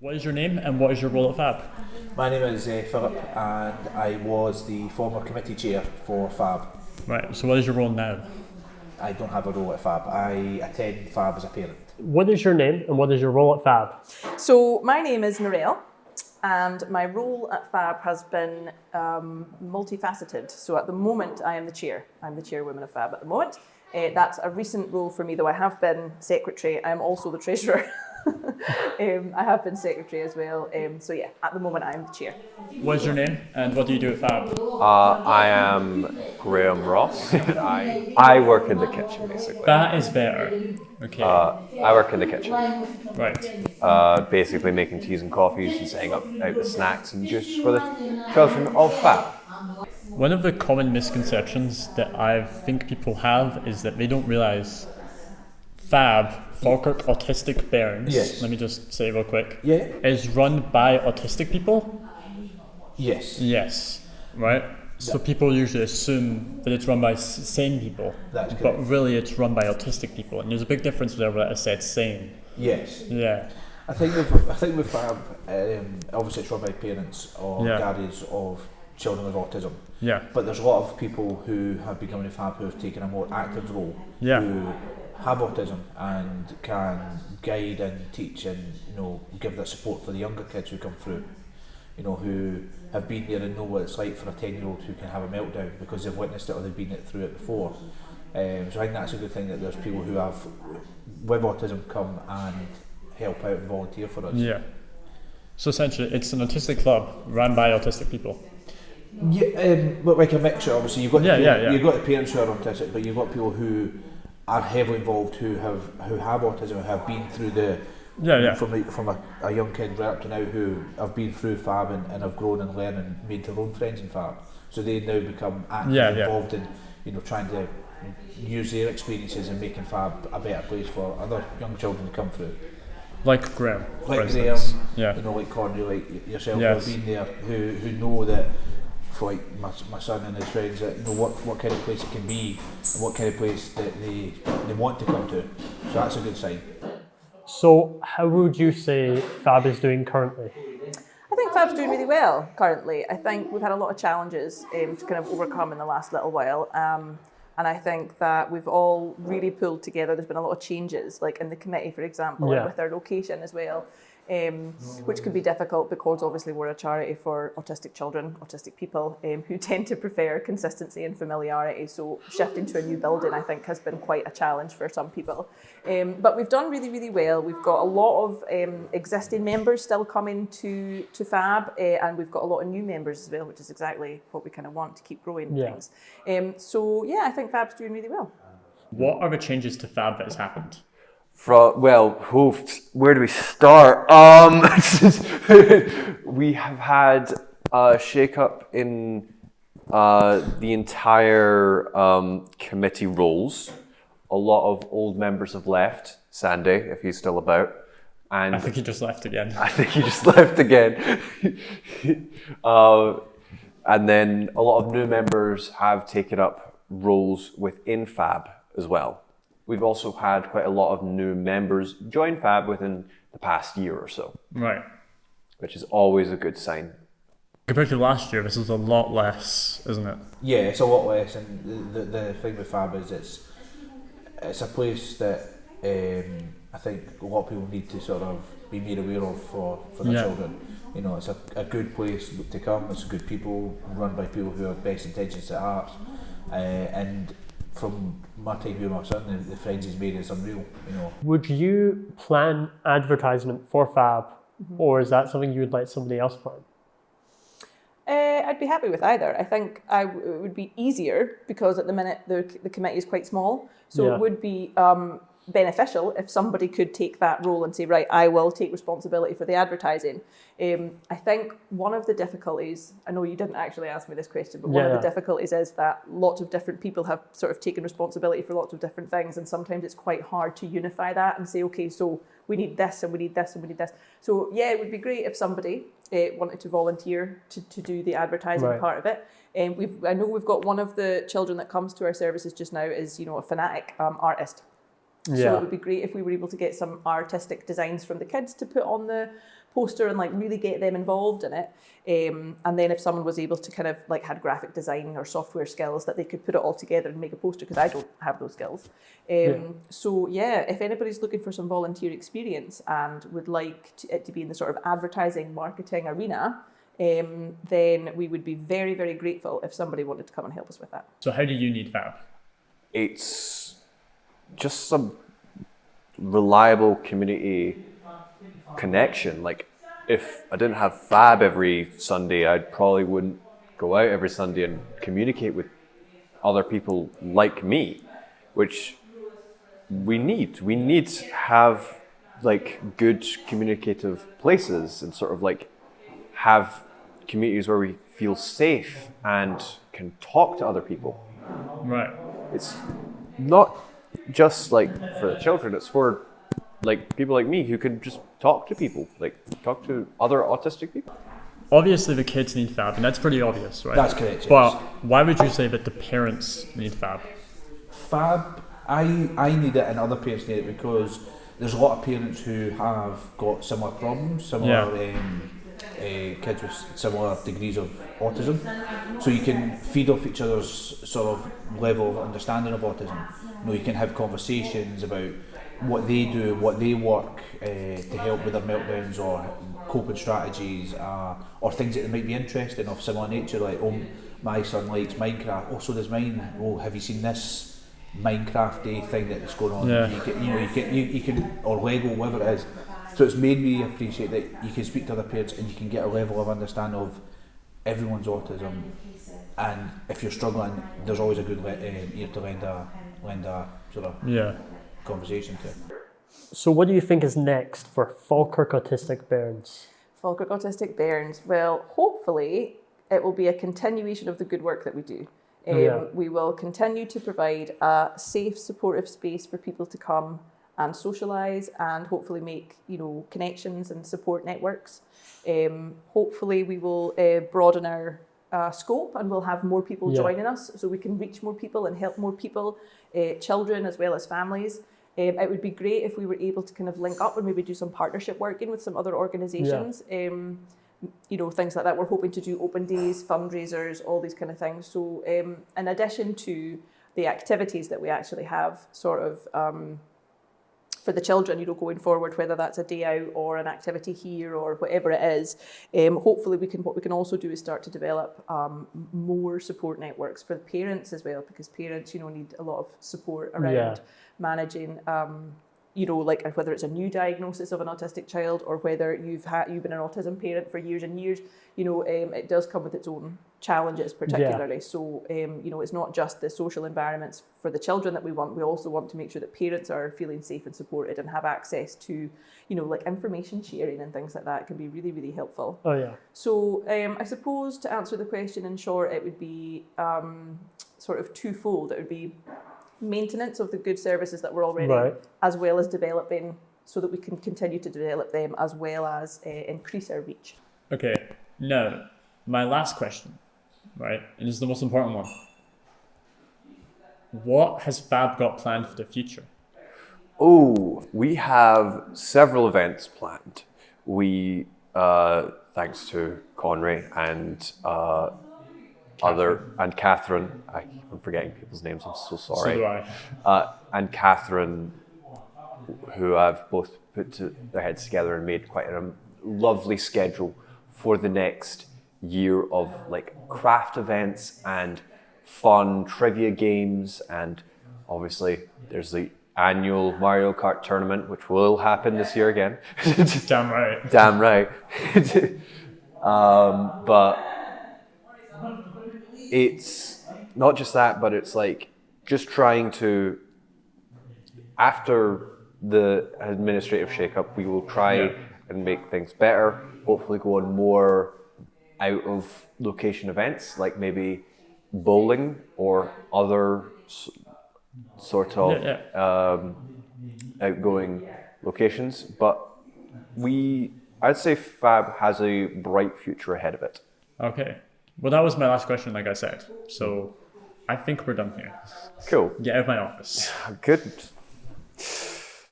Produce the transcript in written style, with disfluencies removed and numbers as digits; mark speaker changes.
Speaker 1: What is your name and what is your role at FAB?
Speaker 2: My name is Philip, and I was the former committee chair for FAB.
Speaker 1: Right, so what is your role now?
Speaker 2: I don't have a role at FAB. I attend FAB as a parent.
Speaker 3: What is your name and what is your role at FAB?
Speaker 4: So my name is Narelle, and my role at FAB has been multifaceted. So at the moment I am the chair. I'm the chairwoman of FAB at the moment. That's a recent role for me, though I have been secretary. I am also the treasurer. I have been secretary as well. So yeah, at the moment I am the chair.
Speaker 1: What is your name and what do you do at FAB?
Speaker 5: I am Graham Ross. I work in the kitchen, basically.
Speaker 1: That is better. Okay.
Speaker 5: I work in the kitchen.
Speaker 1: Right.
Speaker 5: Basically making teas and coffees and setting up out the snacks and juice for the children of FAB.
Speaker 1: One of the common misconceptions that I think people have is that they don't realise FAB, Falkirk Autistic Bairns,
Speaker 2: Yes.
Speaker 1: let me just say real quick,
Speaker 2: Yeah.
Speaker 1: is run by autistic people?
Speaker 2: Yes.
Speaker 1: Yes. Right? So people usually assume that it's run by sane people,
Speaker 2: That's
Speaker 1: but
Speaker 2: correct.
Speaker 1: really it's run by autistic people. And there's a big difference there where I said sane.
Speaker 2: Yes.
Speaker 1: Yeah.
Speaker 2: I think with FAB, obviously it's run by parents or
Speaker 1: Yeah.
Speaker 2: guardians of children with autism.
Speaker 1: Yeah.
Speaker 2: But there's a lot of people who have become in FAB who have taken a more active role,
Speaker 1: Yeah.
Speaker 2: who have autism and can guide and teach and give that support for the younger kids who come through, who have been there and know what it's like for a 10-year-old who can have a meltdown because they've witnessed it or they've been through it before. So I think that's a good thing that there's people who have with autism come and help out and volunteer for us.
Speaker 1: Yeah. So essentially it's an autistic club run by autistic people.
Speaker 2: Yeah, but like a mixture. Obviously, you've got you've got the parents who are autistic, but you've got people who are heavily involved who have autism and have been through from a young kid right up to now who have been through FAB and have grown and learned and made their own friends in FAB. So they now become actively involved in trying to use their experiences and making FAB a better place for other young children to come through.
Speaker 1: Like Graham,
Speaker 2: Like
Speaker 1: for
Speaker 2: Graham,
Speaker 1: instance. Yeah.
Speaker 2: like Corny, like yourself,
Speaker 1: Yes.
Speaker 2: who have been there, who know that for like my son and his friends that what kind of place it can be, and what kind of place that they want to come to. So that's a good sign.
Speaker 3: So how would you say FAB is doing currently?
Speaker 4: I think FAB's doing really well currently. I think we've had a lot of challenges to kind of overcome in the last little while. And I think that we've all really pulled together. There's been a lot of changes, like in the committee, for example, and with our location as well, which can be difficult because obviously we're a charity for autistic children, autistic people who tend to prefer consistency and familiarity. So shifting to a new building, I think, has been quite a challenge for some people. But we've done really, really well. We've got a lot of existing members still coming to FAB, and we've got a lot of new members as well, which is exactly what we kind of want to keep growing things. So yeah, I think FAB's doing really well.
Speaker 1: What are the changes to FAB that has happened?
Speaker 5: Where do we start? We have had a shake-up in the entire committee roles. A lot of old members have left. Sandy, if he's still about. And
Speaker 1: I think he just left again.
Speaker 5: I think he just left again. And then a lot of new members have taken up roles within FAB as well. We've also had quite a lot of new members join FAB within the past year or so. Right. Which is always a good sign.
Speaker 1: Compared to last year, this is a lot less, isn't it?
Speaker 2: Yeah, it's a lot less, and the thing with FAB is it's a place that I think a lot of people need to sort of be made aware of for their children. It's a good place to come. It's good people, run by people who have best intentions at heart, and from my time here with my son, the friends he's made is unreal.
Speaker 3: Would you plan advertisement for FAB, or is that something you would let somebody else plan?
Speaker 4: I'd be happy with either. I think it would be easier because at the minute the committee is quite small, so it would be beneficial if somebody could take that role and say, right, I will take responsibility for the advertising. I think one of the difficulties, I know you didn't actually ask me this question, but one of the difficulties is that lots of different people have sort of taken responsibility for lots of different things, and sometimes it's quite hard to unify that and say, okay, so we need this and we need this and we need this. So yeah, it would be great if somebody wanted to volunteer to do the advertising part of it. I know we've got one of the children that comes to our services just now is, a fanatic artist. So it would be great if we were able to get some artistic designs from the kids to put on the poster and like really get them involved in it. And then if someone was able to kind of like had graphic design or software skills, that they could put it all together and make a poster, because I don't have those skills. So yeah, if anybody's looking for some volunteer experience and would like it to be in the sort of advertising, marketing arena, then we would be very, very grateful if somebody wanted to come and help us with that.
Speaker 1: So how do you need FAB?
Speaker 5: It's just some reliable community connection. Like, if I didn't have FAB every Sunday, I probably wouldn't go out every Sunday and communicate with other people like me, which we need. We need to have like good communicative places and sort of like have communities where we feel safe and can talk to other people.
Speaker 1: Right.
Speaker 5: It's not just like for the children, it's for like people like me who can just talk to people, like talk to other autistic people.
Speaker 1: Obviously the kids need FAB, and that's pretty obvious, right?
Speaker 2: That's correct, yes.
Speaker 1: But why would you say that the parents need FAB?
Speaker 2: FAB, I need it and other parents need it because there's a lot of parents who have got similar problems, kids with similar degrees of autism. So you can feed off each other's sort of level of understanding of autism. You know, you can have conversations about what they do, what they work to help with their meltdowns or coping strategies, or things that might be interesting of similar nature, like, oh, my son likes Minecraft, oh, so does mine, oh, have you seen this Minecraft-y thing that's going on?
Speaker 1: Yeah.
Speaker 2: You can, or Lego, whatever it is. So it's made me appreciate that you can speak to other parents and you can get a level of understanding of everyone's autism, and if you're struggling, there's always a good ear to lend a sort of conversation to.
Speaker 3: So what do you think is next for Falkirk Autistic Bairns?
Speaker 4: Falkirk Autistic Bairns, well, hopefully it will be a continuation of the good work that we do. We will continue to provide a safe, supportive space for people to come and socialise and hopefully make, connections and support networks. Hopefully we will broaden our scope and we'll have more people joining us so we can reach more people and help more people, children as well as families. It would be great if we were able to kind of link up and maybe do some partnership working with some other organisations. Things like that. We're hoping to do open days, fundraisers, all these kind of things. So in addition to the activities that we actually have sort of for the children, going forward, whether that's a day out or an activity here or whatever it is, hopefully what we can also do is start to develop more support networks for the parents as well, because parents, need a lot of support around managing, like whether it's a new diagnosis of an autistic child or whether you've been an autism parent for years and years, it does come with its own challenges particularly. Yeah. So, it's not just the social environments for the children that we want. We also want to make sure that parents are feeling safe and supported and have access to, like information sharing and things like that can be really, really helpful.
Speaker 3: Oh, yeah.
Speaker 4: So, I suppose to answer the question in short, it would be sort of twofold. It would be maintenance of the good services that we're already, as well as developing so that we can continue to develop them, as well as increase our reach.
Speaker 1: Okay, now my last question, right, and this is the most important one. What has FAB got planned for the future?
Speaker 5: Oh, we have several events planned. We, thanks to Conray and Catherine, I'm forgetting people's names, I'm so sorry.
Speaker 1: So do I.
Speaker 5: And Catherine, who have both put their heads together and made quite a lovely schedule for the next year of like craft events and fun trivia games, and obviously there's the annual Mario Kart tournament, which will happen this year again.
Speaker 1: Damn right.
Speaker 5: Damn right. But it's not just that, but it's like just trying to, after the administrative shake-up, we will try and make things better, hopefully go on more out of location events, like maybe bowling or other sort of outgoing locations. But I'd say FAB has a bright future ahead of it.
Speaker 1: Okay. Well, that was my last question, like I said. So I think we're done here.
Speaker 5: Cool.
Speaker 1: Get out of my office.
Speaker 5: Good.